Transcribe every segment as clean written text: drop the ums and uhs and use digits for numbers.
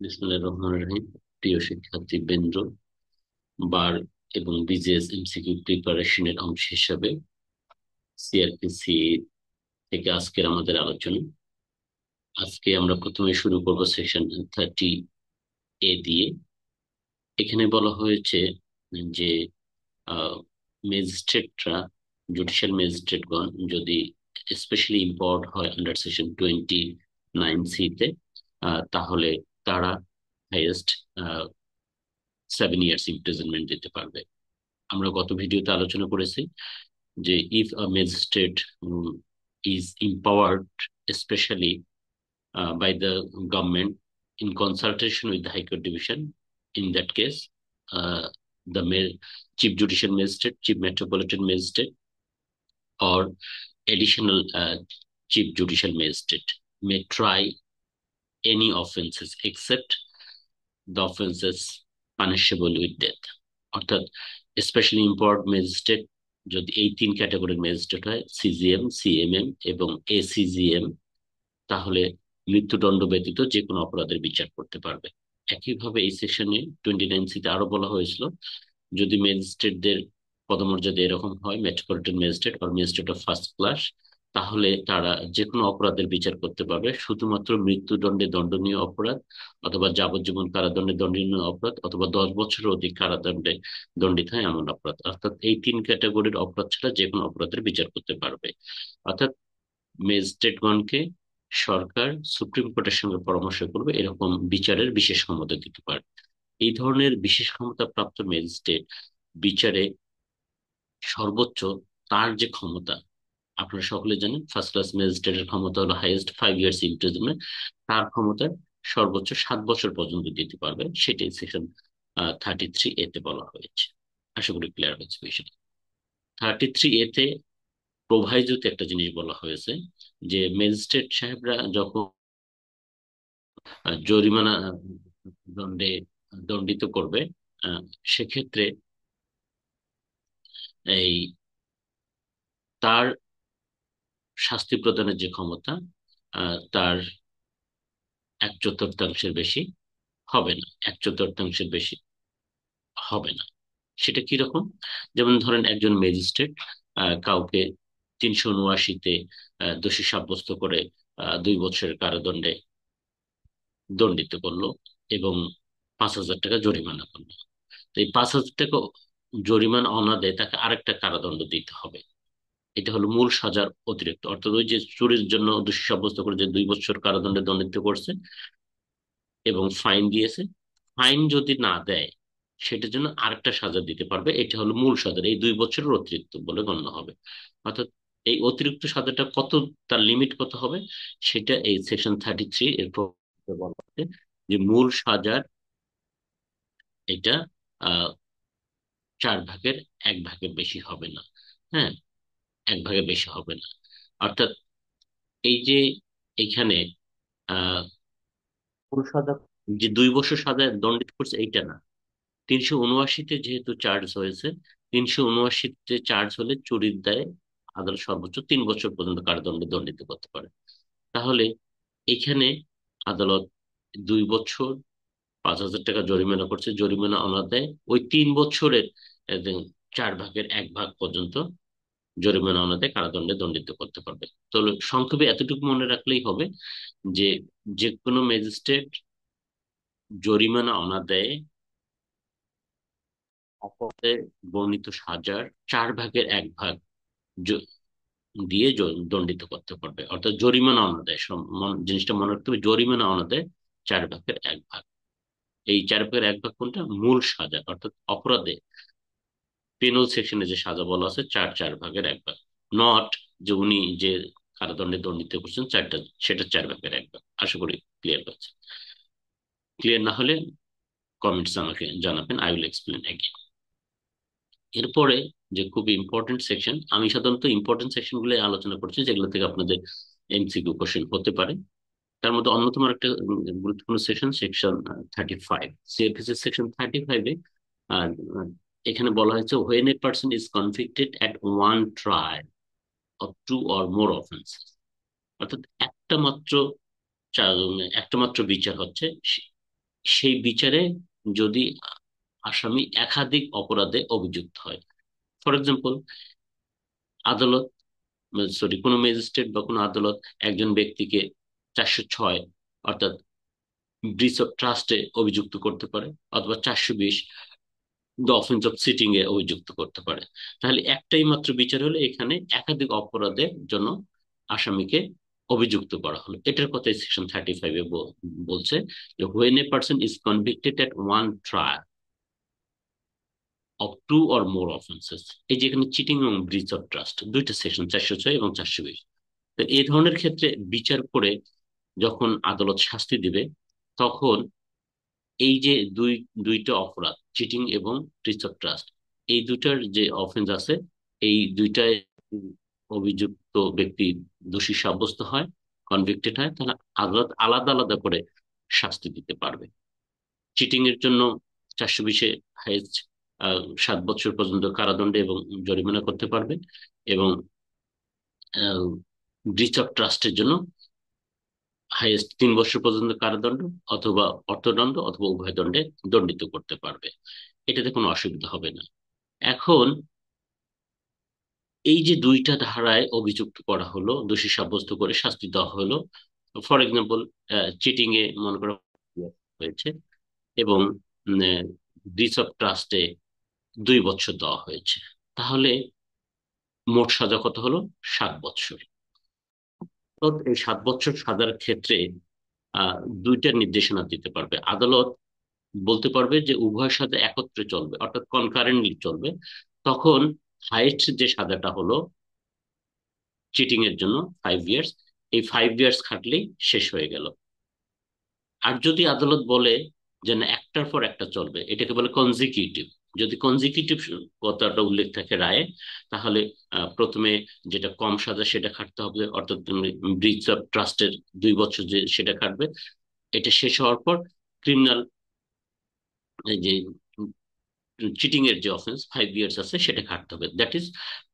বিসমিল্লাহির রহমানির রহিম। প্রিয় শিক্ষার্থী বৃন্দ, বার এবং বিজিএস এমসিকিউ প্রিপারেশনের অংশ হিসাবে সিআরপিসি থেকে আজকের আমাদের আলোচনা। আজকে আমরা প্রথমে শুরু করব সেকশন 30A দিয়ে। এখানে বলা হয়েছে যে ম্যাজিস্ট্রেটরা, জুডিশিয়াল ম্যাজিস্ট্রেটগণ যদি স্পেশালি ইম্পাওয়ার্ড হয় আন্ডার সেকশন 29C তে, তাহলে তারা হাইয়েস্ট 7 ইয়ার্স ইমপ্রিজনমেন্ট দিতে পারবে। আমরা গত ভিডিওতে আলোচনা করেছি যে if a magistrate is empowered especially by the government in consultation with the High Court Division, in that case the Chief Judicial Magistrate, Chief Metropolitan Magistrate, or additional Chief Judicial Magistrate may try any offences except the offences punishable with death। অর্থাৎ specially ইম্পাওয়ার্ড magistrate যদি এই তিন ক্যাটাগরির magistrate হয়, CGM, CMM এবং ACGM, তাহলে মৃত্যুদণ্ড ব্যতীত যে কোনো অপরাধের বিচার করতে পারবে। একইভাবে এই সেকশনে 29C তে আরো বলা হয়েছিল, যদি ম্যাজিস্ট্রেটদের পদমর্যাদা এরকম হয়, মেট্রোপলিটন ম্যাজিস্ট্রেট আর ম্যাজিস্ট্রেট অফ ফার্স্ট ক্লাস, তাহলে তারা যে কোনো অপরাধের বিচার করতে পারবে, শুধুমাত্র মৃত্যুদণ্ডে দণ্ডনীয় অপরাধ অথবা যাবজ্জীবন কারাদণ্ডে দণ্ডনীয় অপরাধ অথবা 10 বছরের অধিক কারাদণ্ডে দণ্ডিত হয় এমন অপরাধ। অর্থাৎ এই তিন ক্যাটাগরির অপরাধ ছাড়া যে কোনো অপরাধের বিচার করতে পারবে। অর্থাৎ ম্যাজিস্ট্রেটগণকে সরকার সুপ্রিম কোর্টের সঙ্গে পরামর্শ করবে এরকম বিচারের বিশেষ ক্ষমতা দিতে পারে। এই ধরনের বিশেষ ক্ষমতা প্রাপ্ত ম্যাজিস্ট্রেট বিচারে সর্বোচ্চ তার যে ক্ষমতা, আপনারা সকলে জানেন ফার্স্ট ক্লাস ম্যাজিস্ট্রেটের ক্ষমতা হলো হাইয়েস্ট 5 ইয়ার্স ইমপ্রিজনমেন্ট, তার ক্ষমতা সর্বোচ্চ 7 বছর পর্যন্ত দিতে পারবে। সেটাই সেকশন 33A তে বলা হয়েছে। আশা করি ক্লিয়ার হয়েছে বিষয়টা। 33A তে প্রোভাইজোতে একটা জিনিস বলা হয়েছে যে ম্যাজিস্ট্রেট সাহেবরা যখন জরিমানা দণ্ডে দণ্ডিত করবে, আহ, সেক্ষেত্রে এই তার শাস্তি প্রদানের যে ক্ষমতা, তার 1/4 বেশি হবে না, 1/4 বেশি হবে না। সেটা কিরকম? যেমন ধরেন একজন ম্যাজিস্ট্রেট কাউকে 379-তে দোষী সাব্যস্ত করে 2 বছরের কারাদণ্ডে দণ্ডিত করলো এবং 5,000 টাকা জরিমানা করলো। তো এই 5,000 টাকা জরিমানা অনাদায়ে তাকে আরেকটা কারাদণ্ড দিতে হবে। এটা হলো মূল সাজার অতিরিক্ত। অর্থাৎ ওই যে চুরির জন্য দোষী সাব্যস্ত করে যে 2 বছর কারাদণ্ডে দণ্ডিত করছে এবং ফাইন দিয়েছে, ফাইন যদি না দেয় সেটার জন্য আরেকটা সাজা দিতে পারবে। এটা হলো মূল সাজার এই 2 বছরের অতিরিক্ত বলে গণ্য হবে। অর্থাৎ এই অতিরিক্ত সাজাটা কত, তার লিমিট কত হবে, সেটা এই সেকশন 33 এর বলা আছে যে মূল সাজার এটা আহ 4/1 বেশি হবে না। হ্যাঁ, 1 ভাগের বেশি হবে না। অর্থাৎ এই যে এখানে আহ মূল সাজা যে 2 বছর সাজায় দণ্ডিত করছে এইটা না, 379-তে যেহেতু চার্জ হয়েছে, 379-তে চার্জ হলে চুরির দায়ে আদালত সর্বোচ্চ 3 বছর পর্যন্ত কারাদণ্ডে দণ্ডিত করতে পারে। তাহলে এখানে আদালত 2 বছর, 5,000 টাকা জরিমানা করছে, জরিমানা অনাদায়ে ওই 3 বছরের একদম 4/1 পর্যন্ত জরিমানা অনাদায়ে কারাদণ্ডে দণ্ডিত করতে পারবে। তো সংক্ষেপে এতটুকু মনে রাখলেই হবে যে যে কোনো ম্যাজিস্ট্রেট জরিমানা অনাদায়ে অপরাধে বর্ণিত সাজার 4/1 জ- দিয়ে দণ্ডিত করতে পারবে। অর্থাৎ জরিমানা অনাদায়, জিনিসটা মনে রাখতে হবে, জরিমানা অনাদায় 4/1। এই 4/1 কোনটা? মূল সাজা। অর্থাৎ অপরাধে পেনাল সেকশনে যে সাজা বলা আছে 4/1, নট যে উনি যে কারাদণ্ডে দণ্ডিত করছেন চারটা, সেটা 4/1। আশা করি ক্লিয়ার হচ্ছে। ক্লিয়ার না হলে কমেন্টস আমাকে জানাবেন, আই উইল এক্সপ্লেন এগেইন। এরপরে যে খুব ইম্পর্টেন্ট সেকশন, আমি সাধারণত ইম্পর্টেন্ট সেকশন গুলো আলোচনা করছি যেগুলো থেকে আপনাদের এমসিকিউ কোশ্চেন হতে পারে। তার মধ্যে অন্যতম একটা গুরুত্বপূর্ণ সেকশন, সেকশন 35। সিএফএস সেকশন 35-এ এখানে বলা হয়েছে when a person is convicted at one trial of two or more offenses, অর্থাৎ একটা মাত্র বিচার হচ্ছে সেই বিচারে যদি আসামি একাধিক অপরাধে অভিযুক্ত হয়। ফর এক্সাম্পল, আদালত, সরি, কোনো ম্যাজিস্ট্রেট বা কোনো আদালত একজন ব্যক্তিকে 406, অর্থাৎ ব্রিচ অফ ট্রাস্টে অভিযুক্ত করতে পারে, অথবা 420, দ্য অফেন্স অফ চিটিং এ অভিযুক্ত করতে পারে। তাহলে একটাই মাত্র বিচার হলে এখানে একাধিক অপরাধের জন্য আসামিকে অভিযুক্ত করা হলো। এটার কথাই সেকশন 35-এ বলছে যে when a person is convicted at one trial of two or more offences. এই যে এখানে চিটিং এবং ব্রিচ অফ ট্রাস্ট দুইটা সেকশন, 406 এবং 420। তো এই ধরনের ক্ষেত্রে বিচার করে যখন আদালত শাস্তি দিবে, তখন এই যে দুইটা অপরাধ, চিটিং এবং ব্রিচ অফ ট্রাস্ট, এই দুইটার যে অফেন্স আছে, এই দুইটায় অভিযুক্ত ব্যক্তি দোষী সাব্যস্ত হয়, কনভিক্টেড হয়, তাহলে আদালত আলাদা আলাদা করে শাস্তি দিতে পারবে। চিটিং এর জন্য 420-এ হাইয়েস্ট 7 বছর পর্যন্ত কারাদণ্ড এবং জরিমানা করতে পারবে, এবং ব্রিচ অফ ট্রাস্টের জন্য হাইয়েস্ট 3 বছর পর্যন্ত কারাদণ্ড অথবা অর্থদণ্ড অথবা উভয় দণ্ডে দণ্ডিত করতে পারবে। এটাতে কোনো অসুবিধা হবে না। এখন এই যে দুইটা ধারায় অভিযুক্ত করা হলো, দোষী সাব্যস্ত করে শাস্তি দেওয়া হলো, ফর এক্সাম্পল চিটিং এ মনে করা হয়েছে, এবং ব্রিচ অফ ট্রাস্টে 2 বছর দেওয়া হয়েছে, তাহলে মোট সাজা কত হলো? 7 বছর। তো এই 7 বছর সাজার ক্ষেত্রে আহ দুইটা নির্দেশনা দিতে পারবে আদালত। বলতে পারবে যে উভয়ের সাথে একত্রে চলবে, অর্থাৎ কনকারেন্টলি চলবে। তখন হাইয়েস্ট যে সাজাটা হলো চিটিং এর জন্য 5 ইয়ার্স, এই 5 ইয়ার্স খাটলেই শেষ হয়ে গেল। আর যদি আদালত বলে যে না, একটার পর একটা চলবে, এটাকে বলে কনজিকিউটিভ। যদি কনজিকিউটিভ কথাটা উল্লেখ থাকে রায়ে, তাহলে প্রথমে যেটা কম সাজা সেটা খাটতে হবে, অর্থাৎ ব্রিচ অফ ট্রাস্টের 2 বছর যে সেটা খাটবে। এটা শেষ হওয়ার পর ক্রিমিনাল, এই যে চিটিং এর যে অফেন্স 5 ইয়ার্স আছে সেটা খাটতে হবে। দ্যাট ইজ,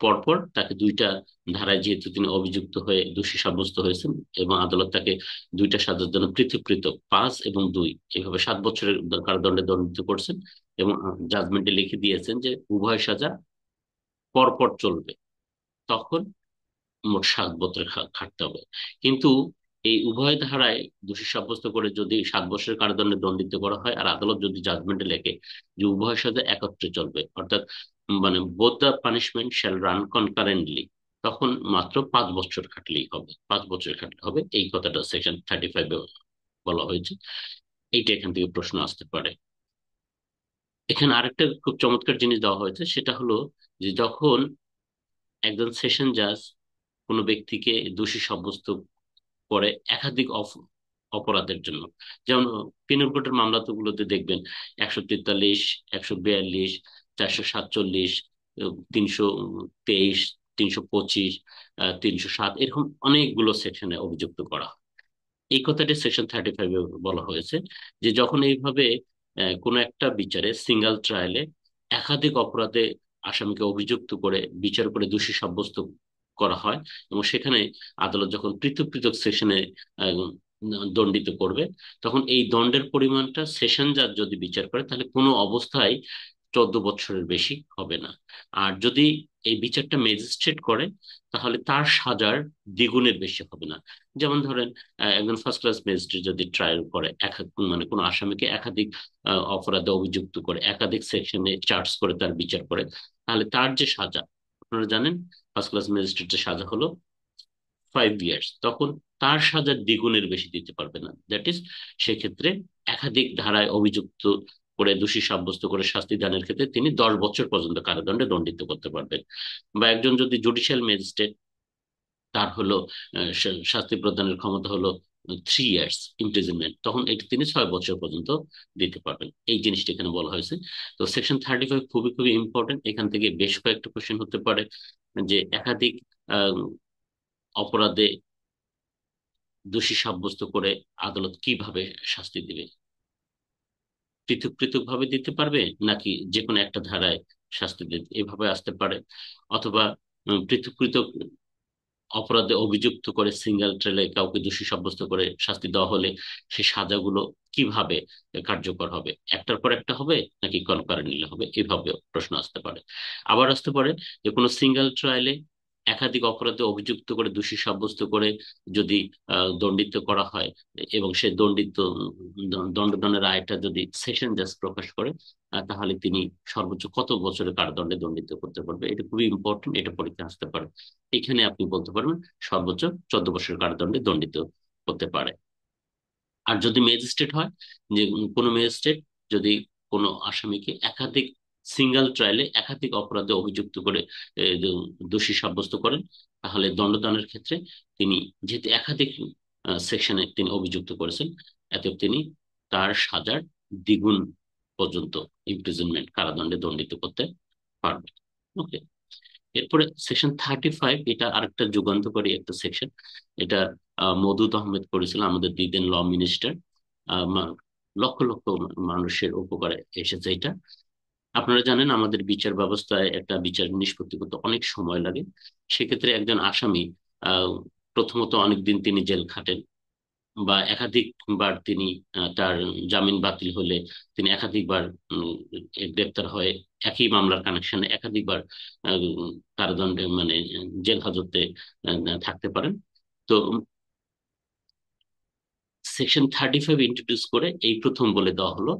পরপর তাকে দুইটা ধারায় যেহেতু তিনি অভিযুক্ত হয়ে দোষী সাব্যস্ত হয়েছেন, এবং আদালত তাকে দুইটা সাজার জন্য পৃথক পৃথক 5 এবং 2 এইভাবে 7 বছরের কারাদণ্ডে দণ্ডিত করছেন, এবং জাজমেন্টে লিখে দিয়েছেন যে উভয় সাজা পরপর চলবে, তখন মোট 7 বছর খাটতে হবে। কিন্তু এই উভয় ধারায় দোষী সাব্যস্ত করে যদি 7 বছরের কারাদণ্ডে দণ্ডিত করা হয়, আর আদালত যদি জাজমেন্টে লেখে যে উভয় সাজা একত্রে চলবে, অর্থাৎ মানে both the punishment shall run concurrently, তখন মাত্র 5 বছর খাটলেই হবে, 5 বছর খাটলে হবে। এই কথাটা সেকশন 35-এ বলা হয়েছে। এইটা এখান থেকে প্রশ্ন আসতে পারে। এখানে আরেকটা খুব চমৎকার জিনিস দেওয়া হয়েছে, সেটা হলো যে যখন একজন সেশন জাজ কোনো ব্যক্তিকে দোষী সাব্যস্ত করে একাধিক অপরাধের জন্য, যেমন পেনাল কোডের মামলাগুলোতে দেখবেন 143, 142, 447, 323, 325, 307, এরকম অনেকগুলো সেকশনে অভিযুক্ত করা হয়। এই কথাটি সেকশন 35-এ বলা হয়েছে যে যখন এইভাবে কোনো একটা বিচারে, সিঙ্গেল ট্রায়ালে একাধিক অপরাধে আসামিকে অভিযুক্ত করে বিচার করে দোষী সাব্যস্ত করা হয়, এবং সেখানে আদালত যখন পৃথক পৃথক সেশনে দণ্ডিত করবে, তখন এই দণ্ডের পরিমাণটা সেশন জাজ যদি বিচার করে তাহলে কোনো অবস্থায় 14 বছরের বেশি হবে না। আর যদি এই বিচারটা ম্যাজিস্ট্রেট করে, তাহলে তার সাজার দ্বিগুণের বেশি হবে না। যেমন ধরেন, একজন ফার্স্ট ক্লাস ম্যাজিস্ট্রেট যদি ট্রায়াল করে, মানে কোনো আসামিকে একাধিক অপরাধে অভিযুক্ত করে, একাধিক সেকশনে চার্জ করে তার বিচার করে, তাহলে তার যে সাজা, আপনারা জানেন ফার্স্ট ক্লাস ম্যাজিস্ট্রেটের সাজা হলো 5 ইয়ার্স, তখন তার সাজার দ্বিগুণের বেশি দিতে পারবে না। দ্যাট ইজ, সেক্ষেত্রে একাধিক ধারায় অভিযুক্ত করে দোষী সাব্যস্ত করে শাস্তি দানের ক্ষেত্রে তিনি 10 বছর পর্যন্ত কারাদণ্ডে দণ্ডিত করতে পারবেন। বা একজন যদি জুডিশিয়াল ম্যাজিস্ট্রেট, তার হলো শাস্তি প্রদানের ক্ষমতা হলো 3 ইয়ার্স ইমপ্রিজনমেন্ট, তখন এটি তিনি 6 বছর পর্যন্ত দিতে পারবেন। এই জিনিসটা এখানে বলা হয়েছে। তো সেকশন 35 খুবই খুবই ইম্পর্টেন্ট। এখান থেকে বেশ কয়েকটা কোশ্চেন হতে পারে যে একাধিক আহ, অপরাধে দোষী সাব্যস্ত করে আদালত কিভাবে শাস্তি দিবে, পৃথক পৃথক ভাবে দিতে পারবে নাকি যে কোনো একটা ধারায় শাস্তি দিতে, এভাবে আসতে পারে। অথবা পৃথক পৃথক অপরাধে অভিযুক্ত করে সিঙ্গেল ট্রায়ালে কাউকে দোষী সাব্যস্ত করে শাস্তি দেওয়া হলে সে সাজাগুলো কিভাবে কার্যকর হবে, একটার পর একটা হবে নাকি কনকারেন্টলি হবে, এভাবে প্রশ্ন আসতে পারে। আবার আসতে পারে যে কোনো সিঙ্গেল ট্রায়ালে একাধিক অপরাধে অভিযুক্ত করে দোষী সাব্যস্ত করে যদি দণ্ডিত করা হয় এবং সে দণ্ডদানের রায়টা যদি সেশন জাজ প্রকাশ করে, তাহলে তিনি সর্বোচ্চ কত বছরের কারাদণ্ডে দণ্ডিত করতে পারবে। এটা খুবই ইম্পর্টেন্ট, এটা পরীক্ষা আসতে পারে। এখানে আপনি বলতে পারবেন সর্বোচ্চ 14 বছরের কারাদণ্ডে দণ্ডিত হতে পারে। আর যদি ম্যাজিস্ট্রেট হয়, যে কোনো ম্যাজিস্ট্রেট যদি কোনো আসামিকে একাধিক সিঙ্গেল ট্রায়ালে একাধিক অপরাধে অভিযুক্ত করে দোষী সাব্যস্ত করেন, তাহলে দণ্ডদানের ক্ষেত্রে তিনি যেহেতু একাধিক সেকশনে তিনি অভিযুক্ত করেছেন, এতে তিনি তার সাজার দ্বিগুণ পর্যন্ত ইমপ্রিজনমেন্ট কারাদণ্ডে দণ্ডিত করতে পারবেন। ওকে। এরপরে সেকশন 35, এটা আরেকটা যুগান্তকারী একটা সেকশন। এটা মওদুদ আহমেদ করেছিল, আমাদের দিদেন ল মিনিস্টার। লক্ষ লক্ষ মানুষের উপকারে এসেছে এটা। আপনারা জানেন আমাদের বিচার ব্যবস্থায় একটা বিচার নিষ্পত্তি করতে অনেক সময় লাগে। সেক্ষেত্রে একজন আসামি আহ প্রথমত অনেকদিন তিনি জেল খাটেন, বা একাধিকবার তিনি তার জামিন বাতিল হলে তিনি একাধিকবার উম, গ্রেপ্তার হয়ে একই মামলার কানেকশনে একাধিকবার কারাদণ্ডে মানে জেল হাজতে থাকতে পারেন। তো সেকশন 35 ইন্ট্রোডিউস করে এই প্রথম বলে দেওয়া হলো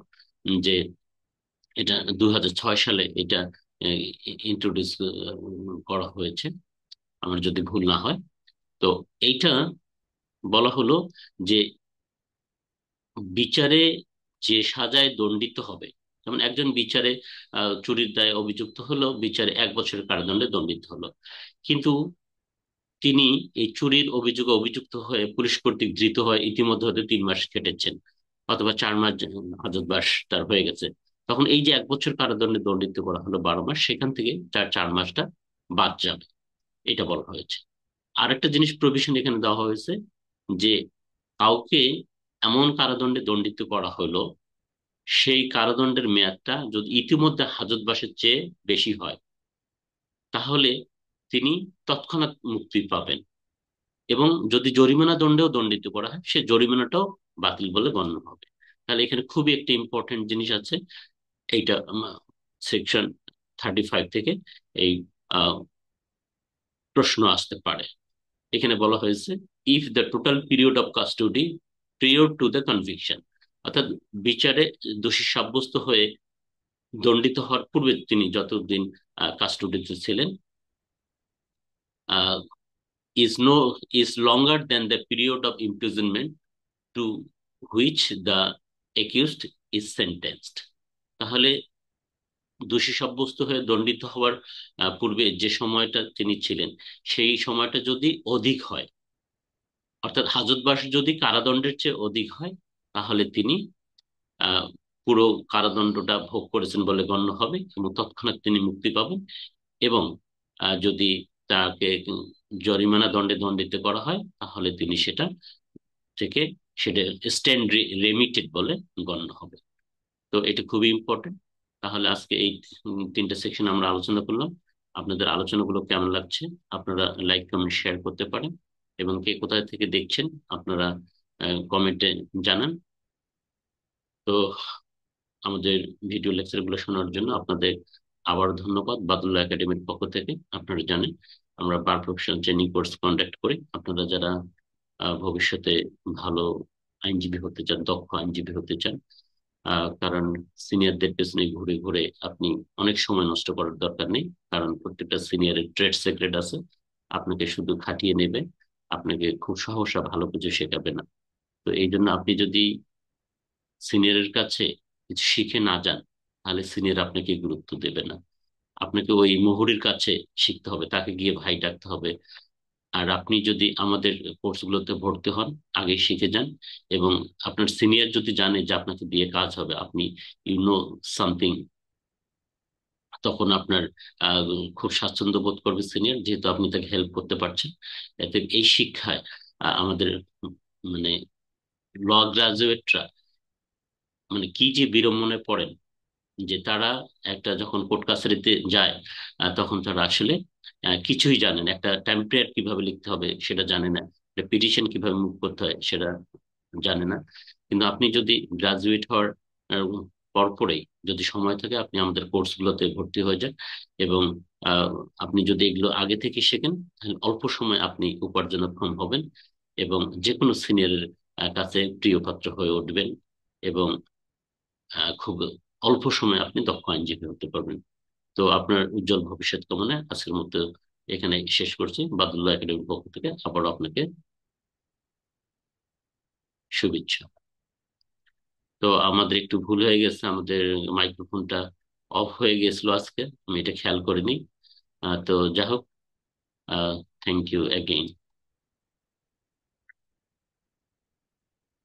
যে এটা 2006 সালে এটা ইন্ট্রোডিউস করা হয়েছে, আমার যদি ভুল না হয়। তো এইটা বলা হলো যে বিচারে যে সাজায় দণ্ডিত হবে, যেমন একজন বিচারে চুরির দায়ে অভিযুক্ত হলো, বিচারে 1 বছরের কারাদণ্ডে দণ্ডিত হলো, কিন্তু তিনি এই চুরির অভিযোগে অভিযুক্ত হয়ে পুলিশ কর্তৃক ধৃত হয়ে ইতিমধ্যে হয়তো 3 মাস খেটেছেন, অথবা 4 মাস হাজতবাস তার হয়ে গেছে। তখন এই যে 1 বছর কারাদণ্ডে দণ্ডিত করা হলো 12 মাস, সেখান থেকে তার 4 মাসটা বাদ যাবে, এটা বলা হয়েছে। আরেকটা জিনিস প্রভিশন এখানে দেওয়া হয়েছে যে কাউকে এমন কারাদণ্ডে দণ্ডিত করা হলো, সেই কারাদণ্ডের মেয়াদটা যদি ইতিমধ্যে হাজতবাসের চেয়ে বেশি হয়, তাহলে তিনি তৎক্ষণাৎ মুক্তি পাবেন। এবং যদি জরিমানা দণ্ডেও দণ্ডিত করা হয়, সে জরিমানাটাও বাতিল বলে গণ্য হবে। তাহলে এখানে খুবই একটা ইম্পর্টেন্ট জিনিস আছে। এইটা সেকশন 35 থেকে এই আহ, প্রশ্ন আসতে পারে। এখানে বলা হয়েছে if the total period of custody prior to the conviction, অর্থাৎ বিচারে দোষী সাব্যস্ত হয়ে দণ্ডিত হওয়ার পূর্বে তিনি যতদিন কাস্টডিতে ছিলেন is no is longer than the period of imprisonment to which the accused is sentenced, তাহলে দোষী সাব্যস্ত হয়ে দণ্ডিত হওয়ার পূর্বে যে সময়টা তিনি ছিলেন, সেই সময়টা যদি অধিক হয়, অর্থাৎ হাজতবাস যদি কারাদণ্ডের চেয়ে অধিক হয়, তাহলে তিনি আহ পুরো কারাদণ্ডটা ভোগ করেছেন বলে গণ্য হবে এবং তৎক্ষণাৎ তিনি মুক্তি পাবেন। এবং যদি তাকে জরিমানা দণ্ডে দণ্ডিত করা হয়, তাহলে তিনি সেটা থেকে সেটা স্ট্যান্ড রেমিটেড বলে গণ্য হবে। তো এটা খুবই ইম্পর্টেন্ট। তাহলে আজকে এই 3টে সেকশন আমরা আলোচনা করলাম। আপনাদের আলোচনাগুলো কেমন লাগছে আপনারা লাইক কমেন্ট শেয়ার করতে পারেন, এবং কে কোথায় থেকে দেখছেন আপনারা কমেন্টে জানান। তো আমাদের ভিডিও লেকচার গুলো শোনার জন্য আপনাদের আবার ধন্যবাদ। বাদুল্লাহ একাডেমির পক্ষ থেকে আপনারা জানেন আমরা বার প্রফেশনাল ট্রেনিং কোর্স কন্ডাক্ট করি। আপনারা যারা ভবিষ্যতে ভালো আইনজীবী হতে চান, দক্ষ আইনজীবী হতে চান, কারণ সিনিয়রদের পেছনে ঘুরে ঘুরে আপনি অনেক সময় নষ্ট করার দরকার নেই, কারণ প্রত্যেকটা সিনিয়রের ট্রেড সিক্রেট আছে। আপনাকে শুধু খাটিয়ে নেবে, আপনাকে খুব সহসা ভালো কিছু শেখাবে না। তো এই জন্য আপনি যদি সিনিয়রের কাছে কিছু শিখে না যান, তাহলে সিনিয়র আপনাকে গুরুত্ব দেবে না। আপনাকে ওই মুহুরির কাছে শিখতে হবে, তাকে গিয়ে ভাই ডাকতে হবে। আর আপনি যদি আমাদের কোর্সগুলোতে ভর্তি হন, আগে শিখে যান, এবং আপনার সিনিয়র যদি জানে যে আপনাকে দিয়ে কাজ হবে, আপনি ইউ নো সামথিং, তখন আপনার আহ, খুব স্বাচ্ছন্দ্য বোধ করবে সিনিয়র, যেহেতু আপনি তাকে হেল্প করতে পারছেন। এতে এই শিক্ষায় আমাদের মানে ল গ্রাজুয়েটরা মানে কি যে বিড়ম্বনায় পড়েন, যে তারা একটা যখন কোর্ট কাছারিতে যায়, তখন তারা আসলে কিছুই জানে না, একটা টেমপ্লেট কিভাবে লিখতে হবে সেটা জানে না, একটা পিটিশন কিভাবে মুভ করতে হয় সেটা জানে না। কিন্তু আপনি যদি গ্রাজুয়েট হওয়ার আহ, পরপরেই যদি সময় থাকে, আপনি আমাদের কোর্স গুলোতে ভর্তি হয়ে যান, এবং আহ, আপনি যদি এগুলো আগে থেকে শেখেন, তাহলে অল্প সময় আপনি উপার্জনক্ষম হবেন, এবং যে কোনো সিনিয়রের কাছে প্রিয় পাত্র হয়ে উঠবেন, এবং খুব অল্প সময়ে আপনি দক্ষ আইনজীবী হতে পারবেন। তো আপনার উজ্জ্বল ভবিষ্যৎ কামনায় আজকের মতো এখানে শেষ করছি। বাদুল্লাহ একাডেমির পক্ষ থেকে আবারও আপনাকে শুভেচ্ছা। তো আমাদের একটু ভুল হয়ে গেছে, আমাদের মাইক্রোফোনটা অফ হয়ে গেছিল আজকে, আমি এটা খেয়াল করিনি। তো যা হোক, থ্যাংক ইউ এগেইন।